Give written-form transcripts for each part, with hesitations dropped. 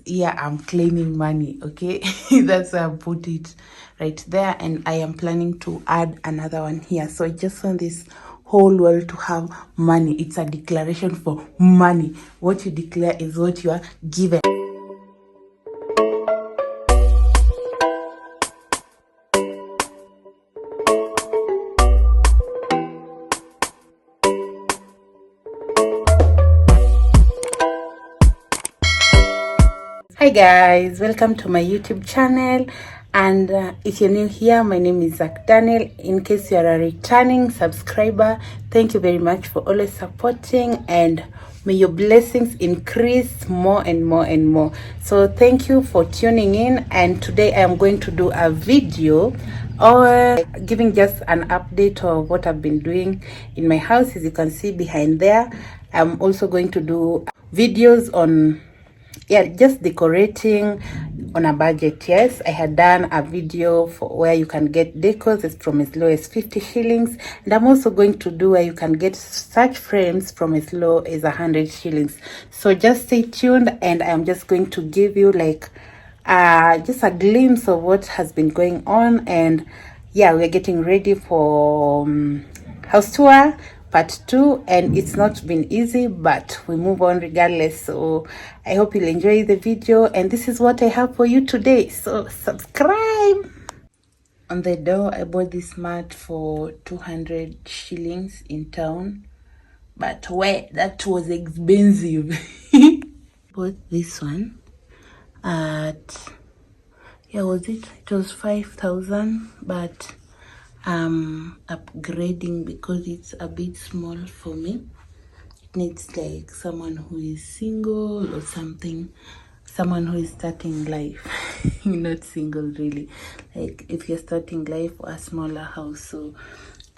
Yeah, I'm claiming money, okay? That's why I put it right there, and I am planning to add another one here. So I just want this whole world to have money. It's a declaration for money. What you declare is what you are given. Hi guys, welcome to my YouTube channel, and if you're new here, my name is Zach Daniel. In case you are a returning subscriber, thank you very much for always supporting, and may your blessings increase more and more and more. So thank you for tuning in, and today I am going to do a video or giving just an update of what I've been doing in my house. As you can see behind there, I'm also going to do videos on just decorating on a budget. Yes, I had done a video for where you can get decors from as low as 50 shillings, and I'm also going to do where you can get such frames from as low as 100 shillings. So just stay tuned, and I'm just going to give you like just a glimpse of what has been going on. And yeah, we're getting ready for house tour part 2, and it's not been easy, but we move on regardless. So I hope you'll enjoy the video, and this is what I have for you today, so subscribe. On the door, I bought this mat for 200 shillings in town, but where that was expensive. Bought this one at, yeah, was it was 5,000, but upgrading because it's a bit small for me. It needs like someone who is single or something, someone who is starting life. Not single really, like if you're starting life or a smaller house. So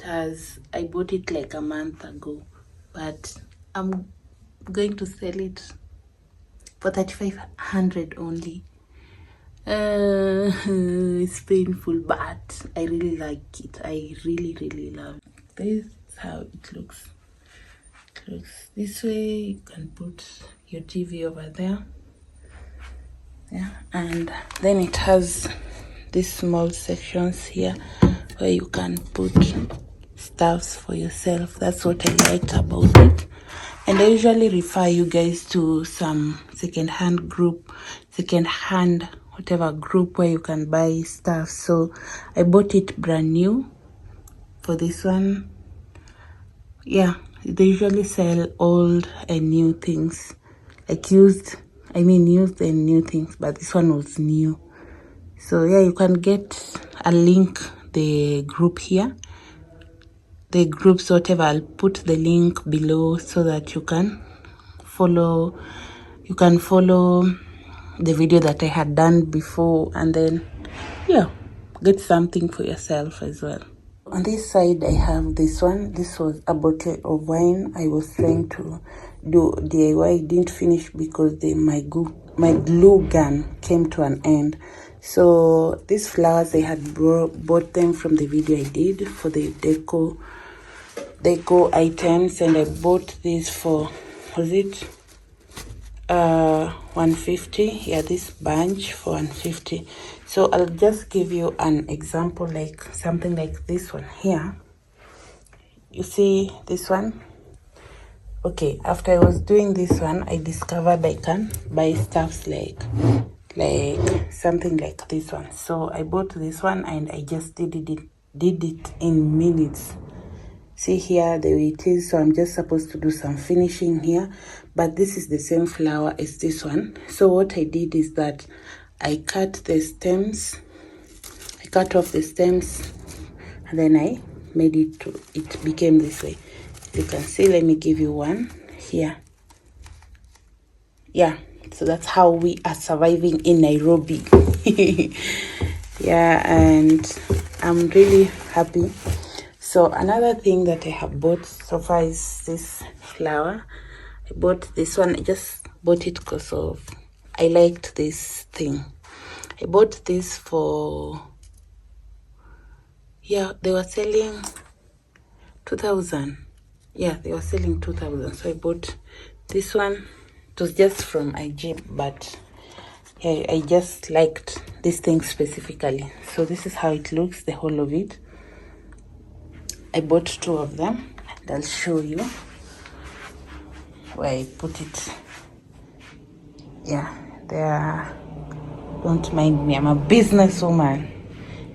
I bought it like a month ago, but I'm going to sell it for 3,500 only. It's painful, but I really like it. I really love it. This is how it looks. It looks this way. You can put your TV over there, yeah, and then it has these small sections here where you can put stuffs for yourself. That's what I liked about it. And I usually refer you guys to some secondhand whatever group where you can buy stuff. So I bought it brand new for this one. Yeah, they usually sell old and new things, like used and new things, but this one was new. So yeah, you can get a link, the group here, the groups, whatever. I'll put the link below so that you can follow the video that I had done before, and then yeah, get something for yourself as well. On this side I have this one. This was a bottle of wine. I was trying to do DIY, didn't finish because my glue gun came to an end. So these flowers, I had bought them from the video I did for the deco items, and I bought this for, was it 150? Yeah, this bunch for 150. So I'll just give you an example, like something like this one here. You see this one? Okay, after I was doing this one, I discovered I can buy stuffs like something like this one. So I bought this one, and I just did it in minutes. See here the way it is. So I'm just supposed to do some finishing here, but this is the same flower as this one. So what I did is that I cut the stems, I cut off the stems, and then I made it became this way. You can see, let me give you one here. Yeah, so that's how we are surviving in Nairobi. Yeah, and I'm really happy. So another thing that I have bought so far is this flower. I bought this one. I just bought it because of I liked this thing. I bought this for, yeah, they were selling 2,000. Yeah, they were selling 2,000. So I bought this one. It was just from IG, but I just liked this thing specifically. So this is how it looks, the whole of it. I bought 2 of them and I'll show you where I put it. Yeah, don't mind me, I'm a businesswoman.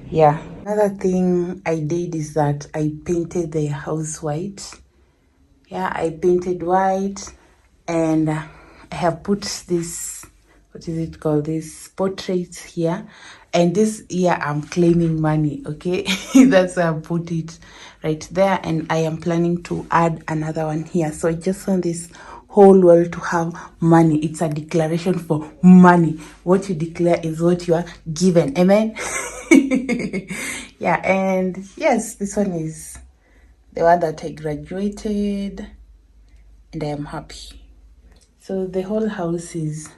Yeah, another thing I did is that I painted the house white. Yeah, I painted white, and I have put this, what is it called, this portraits here. And this year I'm claiming money, okay? That's why I put it right there, and I am planning to add another one here. So I just want this whole world to have money. It's a declaration for money. What you declare is what you are given. Amen. Yeah, and yes, this one is the one that I graduated, and I am happy. So the whole house is,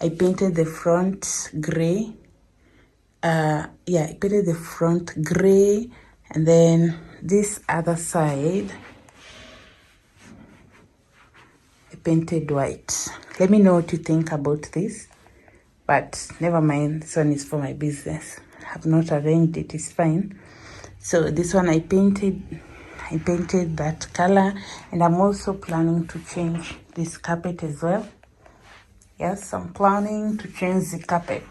I painted the front gray. I painted the front gray, and then this other side I painted white. Let me know what you think about this, but never mind, this one is for my business. I have not arranged it, it's fine. So this one I painted that color, and I'm also planning to change this carpet as well. Yes, I'm planning to change the carpet.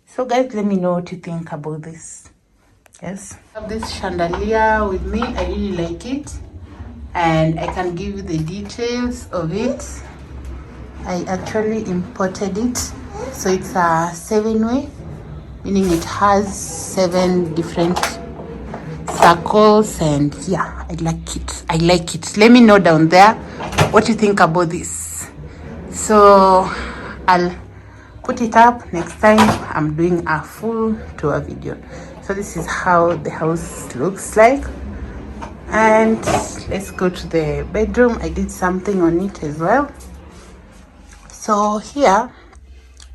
So guys, let me know what you think about this. Yes, I have this chandelier with me. I really like it, and I can give you the details of it. I actually imported it, so it's a 7-way, meaning it has 7 different circles, and yeah, I like it. Let me know down there what you think about this. So I'll put it up next time I'm doing a full tour video. So this is how the house looks like, and let's go to the bedroom. I did something on it as well. So here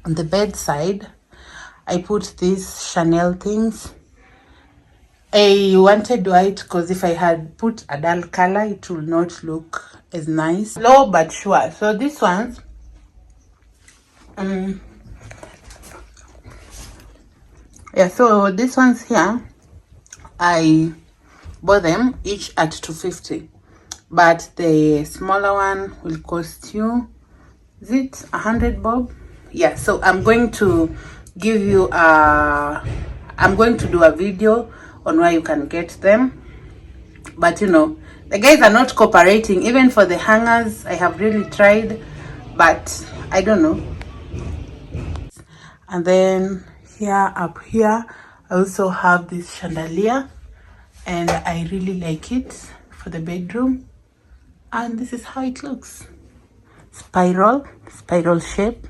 on the bedside I put these Chanel things. I wanted white because if I had put a dull color it will not look as nice. Low but sure. So these ones, so these ones here, I bought them each at 250, but the smaller one will cost you, is it 100 bob? Yeah, so I'm going to give you I'm going to do a video on where you can get them, but you know, the guys are not cooperating. Even for the hangers I have really tried, but I don't know. And then here, up here, I also have this chandelier, and I really like it for the bedroom. And this is how it looks. Spiral shape.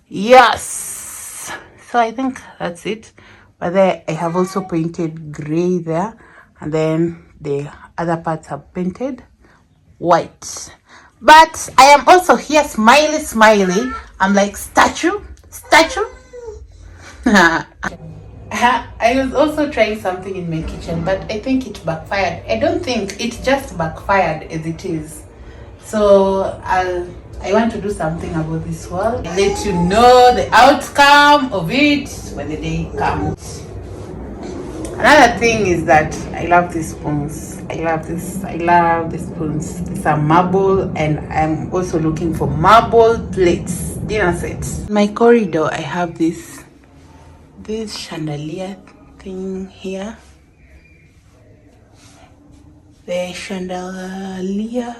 Yes. So I think that's it. But there I have also painted gray there, and then the other parts are painted white. But I am also here smiley. I'm like statue. I was also trying something in my kitchen, but I think it backfired. I don't think it just backfired as it is. So I want to do something about this wall. I'll let you know the outcome of it when the day comes. Another thing is that I love these spoons. I love the spoons. These are marble, and I'm also looking for marble plates, dinner sets. In my corridor I have this chandelier thing here. The chandelier,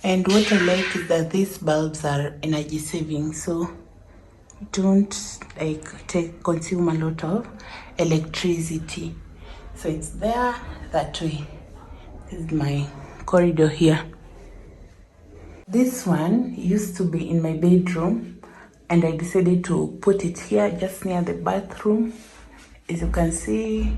and what I like is that these bulbs are energy saving, so don't consume a lot of electricity. So it's there that way. This is my corridor here. This one used to be in my bedroom, and I decided to put it here just near the bathroom. As you can see,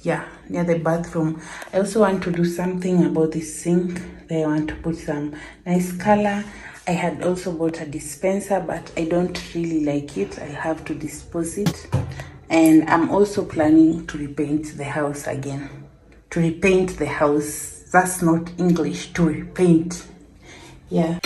yeah, near the bathroom. I also want to do something about this sink. I want to put some nice color. I had also bought a dispenser, but I don't really like it. I have to dispose it. And I'm also planning to repaint the house again. To repaint the house. That's not English. To repaint. Yeah.